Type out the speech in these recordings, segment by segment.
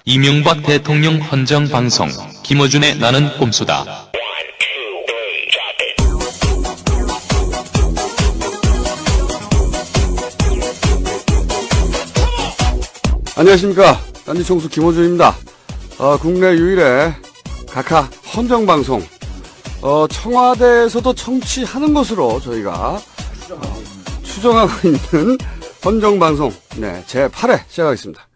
이명박 대통령 헌정 방송 김어준의 나는 꼼수다. 안녕하십니까. 딴지 총수 김어준입니다. 국내 유일의 각하 헌정 방송. 청와대에서도 청취하는 것으로 저희가 추정하고 있는 헌정 방송. 네, 제8회 시작하겠습니다.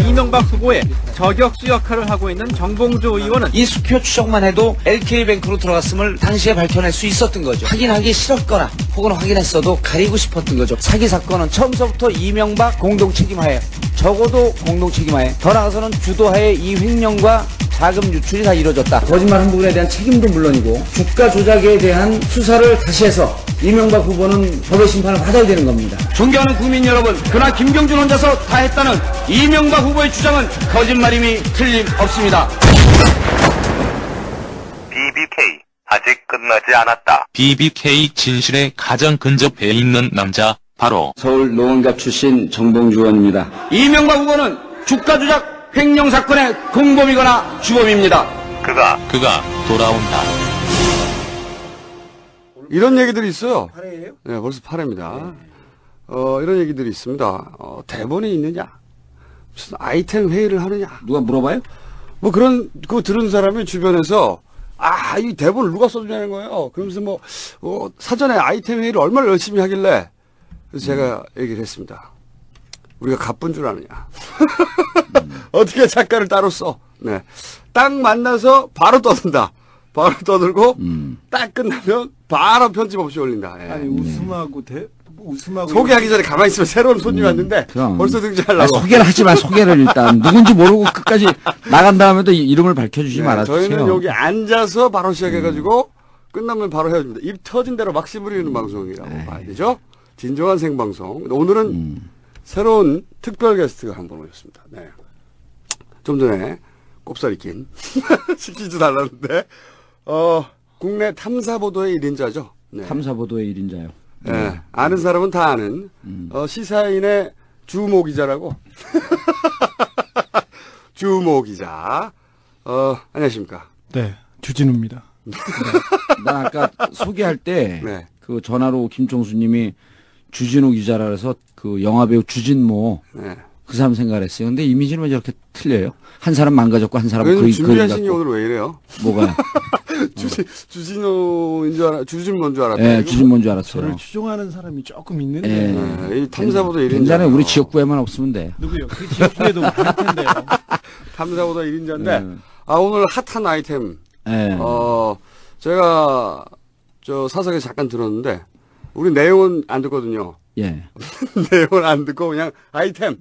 이명박 후보의 저격수 역할을 하고 있는 정봉주 의원은 이 수표 추적만 해도 LK뱅크로 들어갔음을 당시에 밝혀낼 수 있었던 거죠. 확인하기 싫었거나 혹은 확인했어도 가리고 싶었던 거죠. 사기 사건은 처음서부터 이명박 공동 책임하에, 적어도 공동 책임하에, 더 나아가서는 주도하에 이 횡령과 자금 유출이 다 이루어졌다. 거짓말한 부분에 대한 책임도 물론이고 주가 조작에 대한 수사를 다시 해서 이명박 후보는 법의 심판을 받아야 되는 겁니다. 존경하는 국민 여러분, 그러나 김경준 혼자서 다 했다는 이명박 후보의 주장은 거짓말임이 틀림없습니다. BBK 아직 끝나지 않았다. BBK 진실에 가장 근접해 있는 남자 바로 서울 노원갑 출신 정봉주 의원입니다. 이명박 후보는 주가 조작 횡령 사건의 공범이거나 주범입니다. 그가 돌아온다. 이런 얘기들이 있어요. 8회예요? 네, 벌써 8회입니다. 이런 얘기들이 있습니다. 대본이 있느냐? 무슨 아이템 회의를 하느냐? 누가 물어봐요? 뭐 그거 들은 사람이 주변에서, 이 대본을 누가 써주냐는 거예요. 그러면서 사전에 아이템 회의를 얼마나 열심히 하길래. 그래서 제가 얘기를 했습니다. 우리가 가쁜 줄 아느냐. 어떻게 작가를 따로 써. 네. 딱 만나서 바로 떠든다. 바로 떠들고, 딱 끝나면 바로 편집 없이 올린다. 예. 아니 웃음하고 소개하기 전에 가만히 있으면 새로운 손님이 왔는데, 벌써 등장하려고. 소개를 하지만 소개를 일단 누군지 모르고 끝까지 나간 다음에도 이름을 밝혀주지 말아주세요. 저희는 여기 앉아서 바로 시작해가지고, 끝나면 바로 헤어집니다. 입 터진 대로 막 씹으리는 방송이라고 봐야 되죠. 진정한 생방송. 오늘은 새로운 특별 게스트가 한 분 오셨습니다. 네. 좀 전에 꼽살이 낀 시키지도 않았는데 국내 탐사보도의 1인자죠. 네. 탐사보도의 1인자요. 네. 아는 사람은 다 아는 시사인의 주모 기자라고. 주모 기자. 안녕하십니까. 네, 주진우입니다. 난 아까 소개할 때 네. 그 전화로 김종수님이 주진우 기자라 해서 그 영화배우 주진모 네. 그 사람 생각을 했어요. 근데 이미지는 왜 저렇게 틀려요? 한 사람 망가졌고 한 사람은 그림 준비하신 게 갖고. 오늘 왜 이래요? 뭐가요? 주진우인 줄 주진모인 줄 알았다. 네, 주진모인 줄 알았어요. 저를 추종하는 사람이 조금 있는데. 네, 이 탐사보도 1인자. 괜찮아요. 우리 지역구에만 없으면 돼. 누구요? 그 지역구에도 할 텐데요. 탐사보도 1인자인데 오늘 핫한 아이템. 네. 제가 저 사석에 잠깐 들었는데 우리 내용은 안 듣거든요. 예. 내용은 안 듣고 그냥 아이템.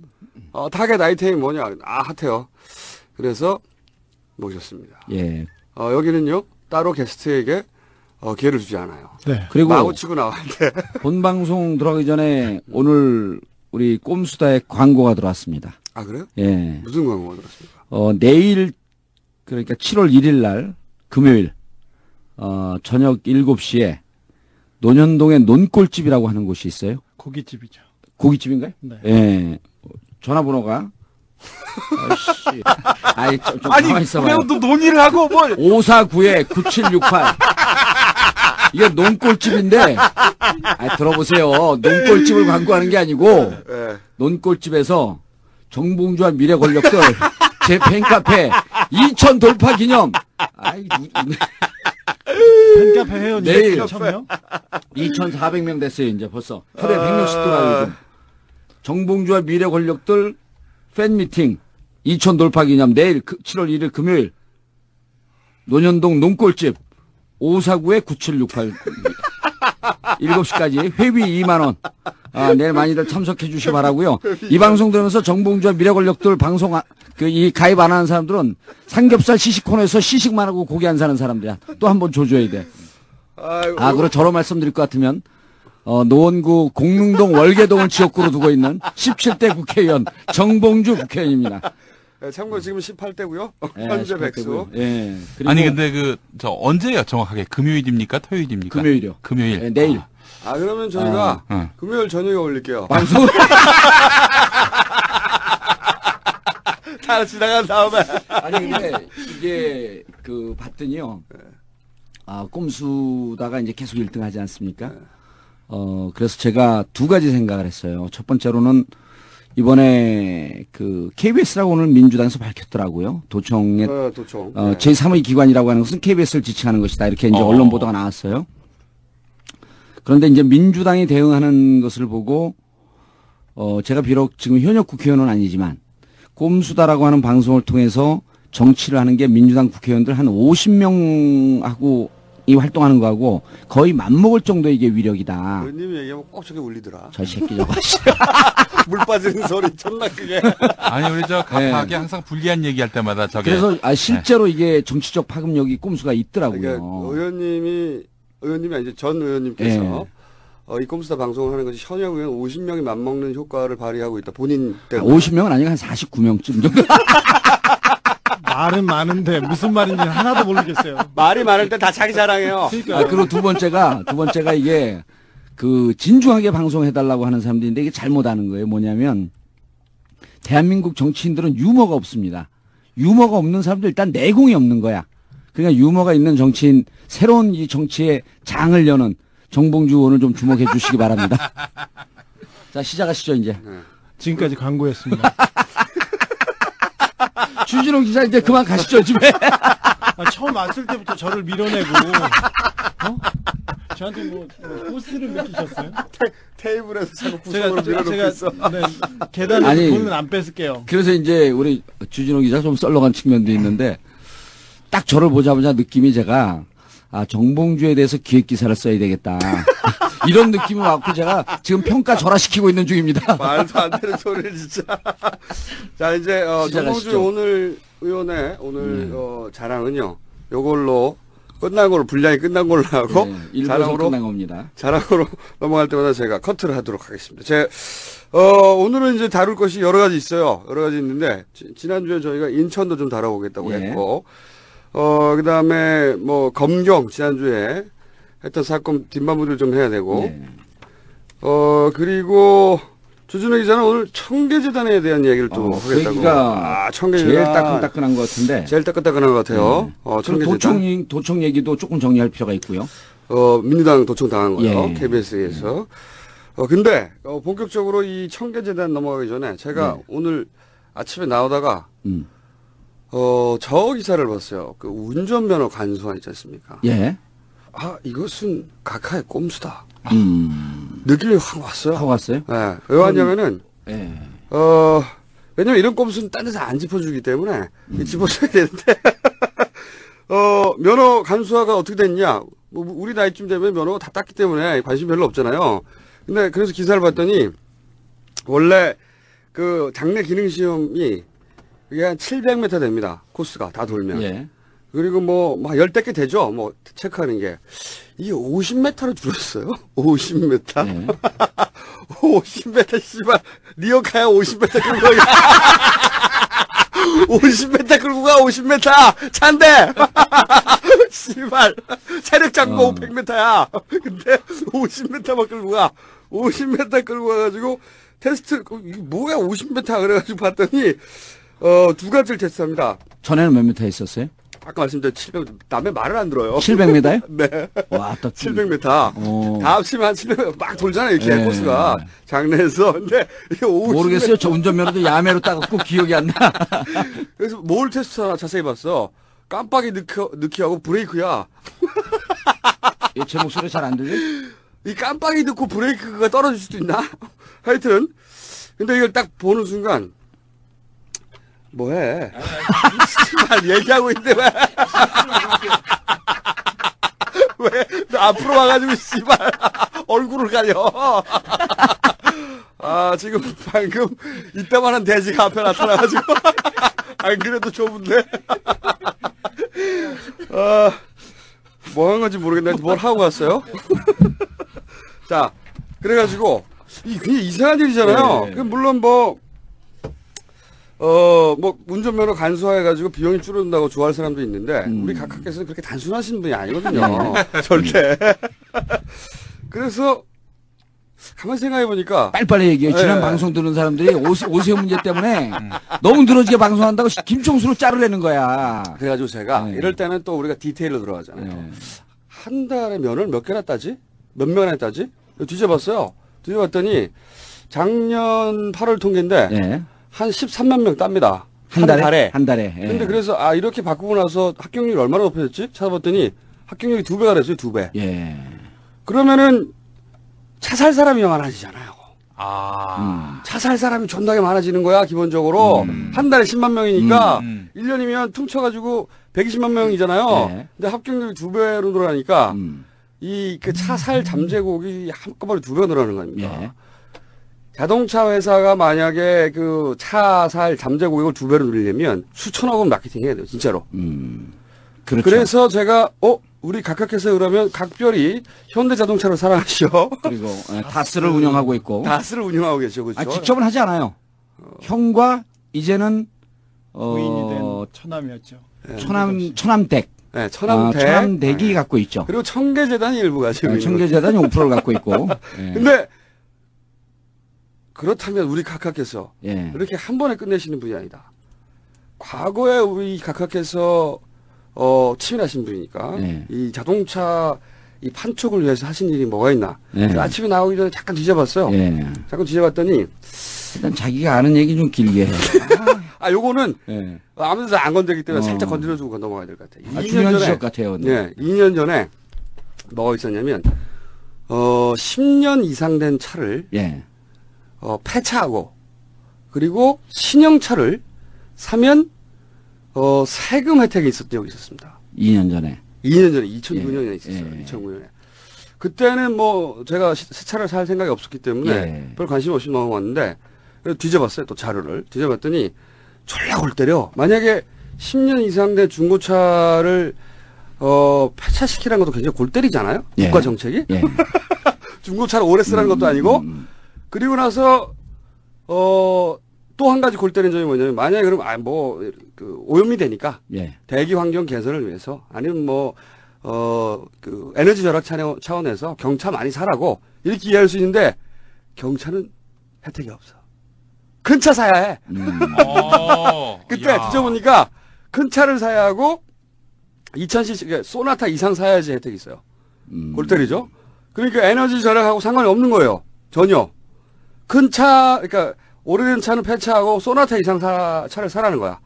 타겟 아이템이 뭐냐. 핫해요. 그래서 모셨습니다. 예. 여기는요, 따로 게스트에게 기회를 주지 않아요. 네. 그리고 마구 치고 나왔는데. 본 방송 들어가기 전에 오늘 우리 꼼수다에 광고가 들어왔습니다. 아, 그래요? 예. 무슨 광고가 들었습니까? 내일, 그러니까 7월 1일 날, 금요일, 저녁 7시에 논현동에 논골집이라고 하는 곳이 있어요. 고깃집이죠. 고깃집인가요? 네. 예. 전화번호가. 아이씨. 좀 가만히 있어봐요. 왜 또 논의를 하고 뭘? 549-9768. 이게 논골집인데, 들어보세요. 논골집을 광고하는 게 아니고, 논골집에서 정봉주와 미래 권력들, 제 팬카페 2000 돌파 기념. 팬카페 회원이 내일 3,000명? 2,400명 됐어요, 이제 벌써. 하루에 100명씩 돌아요, 요즘. 정봉주와 미래 권력들 팬미팅 2000 돌파 기념 내일 7월 1일 금요일 논현동 논골집 549-9768 7시까지 회비 2만원. 내일 많이들 참석해 주시기 바라고요. 이 방송 들으면서 정봉주와 미래 권력들 방송 이 가입 안 하는 사람들은 삼겹살 시식 코너에서 시식만 하고 고기 안 사는 사람들이야. 또 한 번 줘줘야 돼. 그리고 저로 말씀드릴 것 같으면 노원구 공릉동 월계동을 지역구로 두고 있는 17대 국회의원 정봉주 국회의원입니다. 네, 참고로 지금 18대고요. 네, 현재 18대고요. 백수. 예. 그리고 아니 근데 언제요 정확하게 금요일입니까 토요일입니까? 금요일이요. 금요일. 네, 내일. 그러면 저희가 금요일 저녁에 올릴게요. 방송을 하나 지나간 다음에. 아니 근데 이게 그 봤더니요. 꼼수다가 이제 계속 1등 하지 않습니까? 그래서 제가 두 가지 생각을 했어요. 첫 번째로는 이번에 그 KBS라고 오늘 민주당에서 밝혔더라고요. 도청의 도청. 제3의 기관이라고 하는 것은 KBS를 지칭하는 것이다. 이렇게 이제 언론 보도가 나왔어요. 그런데 이제 민주당이 대응하는 것을 보고 제가 비록 지금 현역 국회의원은 아니지만 꼼수다라고 하는 방송을 통해서 정치를 하는 게 민주당 국회의원들 한 50명하고 이 활동하는 거하고 거의 맞먹을 정도의 이게 위력이다. 의원님이 얘기하면 꼭 저게 울리더라. 저 새끼 저거. 물 빠지는 소리 존나 크게. 아니 우리 저 각하게 항상 불리한 얘기할 때마다 저게. 그래서 실제로 이게 정치적 파급력이 꼼수가 있더라고요. 그러니까 의원님이 아니죠. 전 의원님께서 이 꼼수다 방송을 하는 것이 현역 의원 50명이 맞먹는 효과를 발휘하고 있다. 본인 때문에. 50명은 아니고 한 49명쯤 정도. 말은 많은데 무슨 말인지 하나도 모르겠어요. 말이 많을 때 다 자기 자랑해요. 그리고 두 번째가 이게 그 진중하게 방송해달라고 하는 사람들인데 이게 잘못하는 거예요. 뭐냐면 대한민국 정치인들은 유머가 없습니다. 유머가 없는 사람들 일단 내공이 없는 거야. 그러니까 유머가 있는 정치인, 새로운 이 정치의 장을 여는 정봉주 의원을 좀 주목해 주시기 바랍니다. 자, 시작하시죠, 이제. 지금까지 광고였습니다. 주진호 기자 이제 그만 가시죠, 집에. 처음 왔을 때부터 저를 밀어내고, 저한테 뭐, 포스를 맡기셨어요? 테이블에서 자꾸 구석으로 밀어놓고 있어. 네, 계단에서 아니, 돈은 안 뺏을게요. 그래서 이제 우리 주진호 기자 좀 썰렁한 측면도 있는데, 딱 저를 보자마자 느낌이 제가, 정봉주에 대해서 기획기사를 써야 되겠다. 이런 느낌이 왔고 제가 지금 평가 절하시키고 있는 중입니다. 말도 안 되는 소리를 진짜. 자, 이제, 정봉주 오늘 의원의 오늘, 자랑은요, 요걸로 끝난 걸로, 분량이 끝난 걸로 하고, 네, 자랑으로 끝난 겁니다. 자랑으로 넘어갈 때마다 제가 커트를 하도록 하겠습니다. 오늘은 이제 다룰 것이 여러 가지 있어요. 여러 가지 있는데, 지난주에 저희가 인천도 좀 다뤄보겠다고 했고, 그 다음에 뭐, 검경, 지난주에 했던 사건 뒷마무리를 좀 해야 되고, 그리고 주진우 기자는 오늘 청계재단에 대한 얘기를 또 하겠다고. 청계재단. 제일 따끈따끈한 것 같은데. 제일 따끈따끈한 것 같아요. 청계재단. 도청 얘기도 조금 정리할 필요가 있고요. 민주당 도청 당한 거요. KBS에서. 근데, 본격적으로 이 청계재단 넘어가기 전에 제가 오늘 아침에 나오다가, 저 기사를 봤어요. 그 운전면허 간소화 있지 않습니까? 예. 이것은 각하의 꼼수다. 느낌이 확 왔어요. 확 왔어요? 네. 왜 왔냐면은, 왜냐면 이런 꼼수는 딴 데서 안 짚어주기 때문에, 짚어줘야 되는데, 면허 간소화가 어떻게 됐냐. 뭐, 우리 나이쯤 되면 면허가 다 땄기 때문에 관심 별로 없잖아요. 근데 그래서 기사를 봤더니, 원래 그 장내 기능시험이 그게 한 700m 됩니다. 코스가 다 돌면. 예. 그리고 뭐 열댓 개 되죠. 뭐 체크하는 게. 이게 50m로 줄었어요. 50m. 네. 50m 씨발 리어카야 50m 끌고 가. 50m 끌고 가 50m 차인데. 씨발 체력 잡고 100m야. 근데 50m만 끌고 가. 50m 끌고 가가지고 테스트 이게 뭐야 50m 그래가지고 봤더니 두 가지를 테스트합니다. 전에는 몇 미터 있었어요? 아까 말씀드린 700m. 남의 말을 안 들어요. 700m요? 네. 와, 딱 700m. 다 합치면 한 700m 막 돌잖아요. 이렇게 코스가. 장내에서. 근데 이게 50m. 모르겠어요. 저 운전면허도 야매로 따갖고 기억이 안 나. 그래서 뭘 테스트하나 자세히 봤어. 깜빡이 넣기하고 브레이크야. 제 목소리 잘 안 들려? 이 깜빡이 넣고 브레이크가 떨어질 수도 있나? 하여튼. 근데 이걸 딱 보는 순간. 뭐해? 씨발 얘기하고 있는데 왜? 왜? 너 앞으로 와가지고 씨발 얼굴을 가려. 지금 방금 이따만한 돼지가 앞에 나타나가지고 안 그래도 좁은데. 뭐 한 건지 모르겠는데 뭘 하고 갔어요? 자, 그래가지고 이 굉장히 이상한 일이잖아요. 네. 물론 뭐 운전면허 간소화해가지고 비용이 줄어든다고 좋아할 사람도 있는데, 우리 각하께서는 그렇게 단순하신 분이 아니거든요. 절대. 그래서, 가만히 생각해보니까. 빨리빨리 얘기해요. 지난 예. 방송 들은 사람들이 오세훈 문제 때문에 너무 늘어지게 방송한다고 김총수로 자르려는 거야. 그래가지고 제가 네. 이럴 때는 또 우리가 디테일로 들어가잖아요. 네. 한 달에 면을 몇 개나 따지? 몇 명이나 따지? 뒤져봤어요. 뒤져봤더니 작년 8월 통계인데 예. 한 13만 명 땁니다. 한 달에? 한 달에. 예. 근데 그래서 이렇게 바꾸고 나서 합격률이 얼마나 높아졌지? 찾아봤더니 합격률이 2배가 됐어요. 2배. 예. 그러면은 차 살 사람이 많아지잖아요. 아. 차 살 사람이 존나게 많아지는 거야, 기본적으로. 한 달에 10만 명이니까 1년이면 퉁쳐가지고 120만 명이잖아요. 네. 근데 합격률이 2배로 늘어나니까 음. 이 그 차 살 잠재곡이 한꺼번에 2배가 늘어나는 겁니다. 예. 자동차 회사가 만약에 그 차 살 잠재곡을 2배로 늘리려면 수천억 원 마케팅 해야 돼요, 진짜로. 그렇죠. 그래서 제가, 우리 각각해서 그러면 각별히 현대자동차를 사랑하시오. 그리고 다스를 운영하고 있고. 다스를 운영하고 계시죠, 그렇죠? 아, 직접은 하지 않아요. 형과 이제는 부인이 된 처남이었죠. 처남댁. 네, 처남댁. 처남댁이 갖고 있죠. 그리고 청계재단이 일부 가지고 있는 청계재단이 5%를 갖고 있고. 예. 근데 그렇다면 우리 각각께서 예. 이렇게 한 번에 끝내시는 분이 아니다. 과거에 우리 각각께서 치밀하신 분이니까 예. 이 자동차 이 판촉을 위해서 하신 일이 뭐가 있나. 예. 그래서 아침에 나오기 전에 잠깐 뒤져봤어요. 예. 잠깐 뒤져봤더니 일단 자기가 아는 얘기 좀 길게 해. 요거는 예. 아무데도 안 건드리기 때문에 어. 살짝 건드려주고 넘어가야 될 것 같아요. 중요한 지적 같아요. 근데. 네, 2년 전에 뭐가 있었냐면 10년 이상 된 차를 예. 폐차하고 그리고 신형차를 사면 세금 혜택이 있었던 적이 있었습니다. 2년 전에. 2년 전에 2009년에 예. 있었어요. 예. 2009년에. 그때는 뭐 제가 새 차를 살 생각이 없었기 때문에 예. 별 관심 없이 넘어갔는데 그래서 뒤져봤어요. 또 자료를 뒤져봤더니 졸라 골 때려. 만약에 10년 이상 된 중고차를 폐차시키라는 것도 굉장히 골 때리잖아요. 예. 국가 정책이. 예. 중고차를 오래 쓰라는 것도 아니고 그리고 나서 또 한 가지 골 때리는 점이 뭐냐면 만약에 그럼 그 오염이 되니까 예. 대기 환경 개선을 위해서 아니면 그 에너지 절약 차원에서 경차 많이 사라고 이렇게 이해할 수 있는데 경차는 혜택이 없어. 큰 차 사야 해. 그때 야. 뒤져보니까 큰 차를 사야 하고 2000cc 소나타 이상 사야지 혜택이 있어요. 골 때리죠. 그러니까 에너지 절약하고 상관이 없는 거예요. 전혀. 큰 차, 그러니까 오래된 차는 폐차하고 소나타 이상 차를 사라는 거야.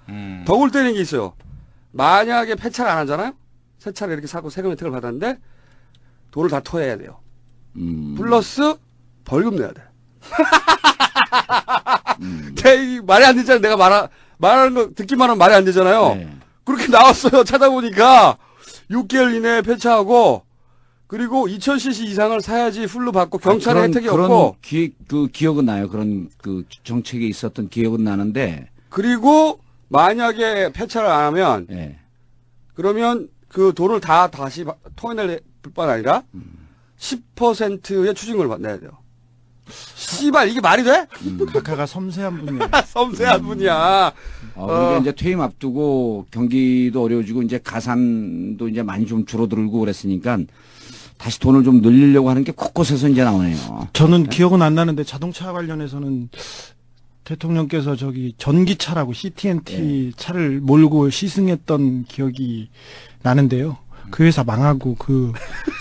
더 골 때리는 게 있어요. 만약에 폐차를 안 하잖아요? 새 차를 이렇게 사고 세금 혜택을 받았는데 돈을 다 토해야 돼요. 플러스 벌금 내야 돼. 말이 안 되잖아요. 내가 말하는 거 듣기만 하면 말이 안 되잖아요. 네. 그렇게 나왔어요. 찾아보니까 6개월 이내에 폐차하고 그리고 2000cc 이상을 사야지 풀로 받고 경찰에 혜택이 없고 기억은 나요. 그런 그 정책이 있었던 기억은 나는데. 그리고 만약에 폐차를 안 하면 예. 그러면 그 돈을 다시 토해낼 뿐만 아니라 10%의 추징금을 내야 돼요. 씨발 이게 말이 돼? 각하가 섬세한 분이에요. 섬세한 분이야. 우리가 이제 퇴임 앞두고 경기도 어려워지고 이제 가산도 이제 많이 좀 줄어들고 그랬으니까 다시 돈을 좀 늘리려고 하는 게 곳곳에서 이제 나오네요. 저는 기억은 안 나는데 자동차 관련해서는 대통령께서 전기차라고 CT&T 차를 몰고 시승했던 기억이 나는데요. 그 회사 망하고 그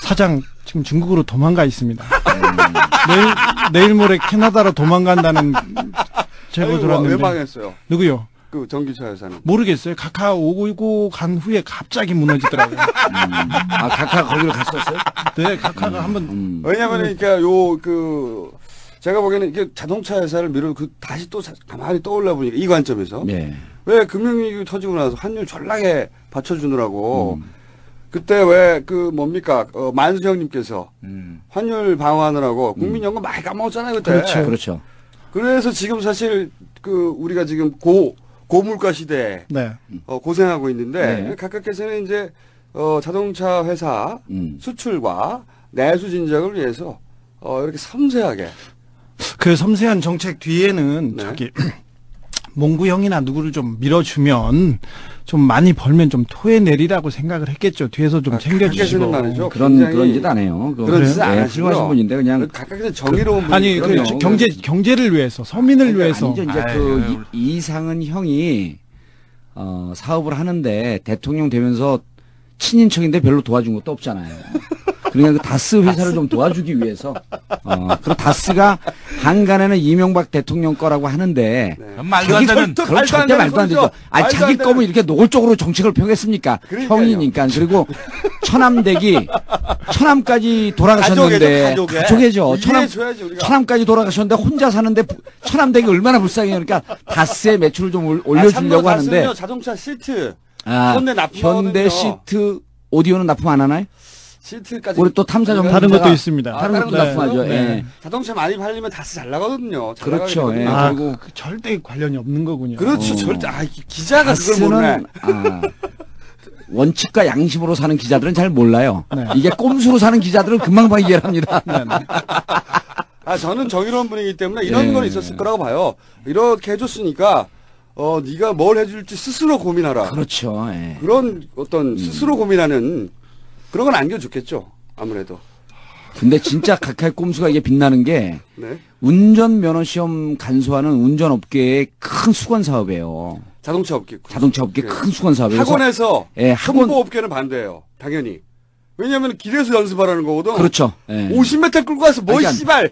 사장 지금 중국으로 도망가 있습니다. 내일 모레 캐나다로 도망간다는 제보 들었는데. 왜 망했어요? 누구요? 그 전기차 회사는. 모르겠어요. 각하 오고 간 후에 갑자기 무너지더라고요. 각하 거기로 갔었어요? 네, 각하가 한번. 왜냐면 그러니까 제가 보기에는 이게 자동차 회사를 다시 또 가만히 떠올려 보니까 이 관점에서 네. 왜 금융위기 터지고 나서 환율 전락에 받쳐주느라고 그때 왜 만수 형님께서 환율 방어하느라고 국민연금 많이 까먹었잖아요 그때. 그렇죠. 그래서 지금 사실 우리가 지금 고물가 시대에 네. 고생하고 있는데 네. 각각께서는 이제 자동차 회사 수출과 내수 진작을 위해서 이렇게 섬세하게 그 섬세한 정책 뒤에는 네. 몽구형이나 누구를 좀 밀어주면 좀 많이 벌면 좀 토해내리라고 생각을 했겠죠. 뒤에서 좀 챙겨주시고. 각각에서는 말이죠. 그런 짓 안 해요. 그런 짓은 안 예, 하시고요. 훌륭하신 분인데 그냥 각각에서 정의로운 분이 아니 그 그럼요. 경제를 위해서 서민을 아니, 위해서. 아니죠. 이제 그 이상은 형이 사업을 하는데 대통령 되면서 친인척인데 별로 도와준 것도 없잖아요. 그러니까 그 다스 회사를 좀 도와주기 위해서 그리고 다스가 한간에는 이명박 대통령 거라고 하는데 말도 안 되는. 그럼 절대 말도 안 되죠. 아니 자기 거면 이렇게 노골적으로 정책을 펴겠습니까? 그러니까요. 형이니까. 그리고 천암까지 돌아가셨는데 가족이죠. 이해해줘야지, 우리가. 천암까지 돌아가셨는데 혼자 사는데 천암댁이 얼마나 불쌍해요. 그러니까 다스의 매출을 좀 올려주려고 하는데 다스는요, 자동차 시트 현대 납품하거든요. 현대 시트 오디오는 납품 안 하나요? 시트까지 우리 또 탐사 전문가가 다른 것도 있습니다. 다른 것도 납품하죠. 네. 예. 자동차 많이 팔리면 다스 잘 나가거든요. 잘 그렇죠. 나가거든요. 예. 그리고 절대 관련이 없는 거군요. 그렇죠. 절대 기자가 그걸 모르네. 다스는 원칙과 양심으로 사는 기자들은 잘 몰라요. 네. 이게 꼼수로 사는 기자들은 금방 이해를 합니다. 저는 정의로운 분이기 때문에 이런 예. 건 있었을 거라고 봐요. 이렇게 해줬으니까 네가 뭘 해줄지 스스로 고민하라. 그렇죠. 예. 그런 어떤 스스로 고민하는 그런 건 안겨줬겠죠. 아무래도. 근데 진짜 각하의 꼼수가 이게 빛나는 게 네. 운전면허 시험 간소화는 운전업계의 큰 수건 사업이에요. 자동차 업계. 자동차 업계 네. 큰 수건 사업이에요. 그래서- 학원에서 예, 학원 선보업계는 반대예요. 당연히. 왜냐하면 길에서 연습하라는 거거든. 그렇죠. 예. 50m 끌고 와서 뭐 그러니까 씨발.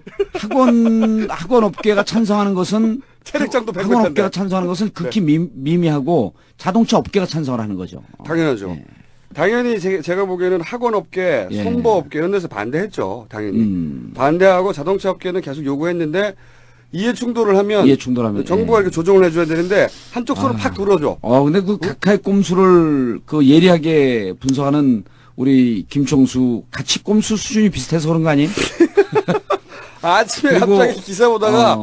학원 업계가 찬성하는 것은 체력장도 학원 100m인데. 업계가 찬성하는 것은 극히 미미하고 자동차 업계가 찬성을 하는 거죠. 당연하죠. 예. 당연히 제가 보기에는 학원업계, 예. 선보업계 이런 데서 반대했죠. 당연히. 음. 반대하고 자동차 업계는 계속 요구했는데 이해 충돌을 하면 이해 충돌하면, 정부가 예. 이렇게 조정을 해줘야 되는데 한쪽 손을 팍 들어줘. 근데 그 각하의 꼼수를 그 예리하게 분석하는 우리 김총수 같이 꼼수 수준이 비슷해서 그런 거 아니에요? 아침에 그리고- 갑자기 기사 보다가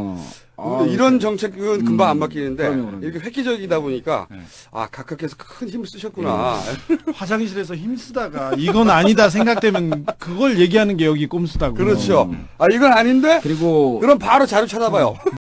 어, 이런 정책은 금방 안 바뀌는데 그럼요. 이렇게 획기적이다 보니까 각하께서 큰 힘을 쓰셨구나. 화장실에서 힘쓰다가 이건 아니다 생각되면 그걸 얘기하는 게 여기 꼼수다고. 그렇죠. 이건 아닌데 그리고 그럼 바로 자료 찾아봐요.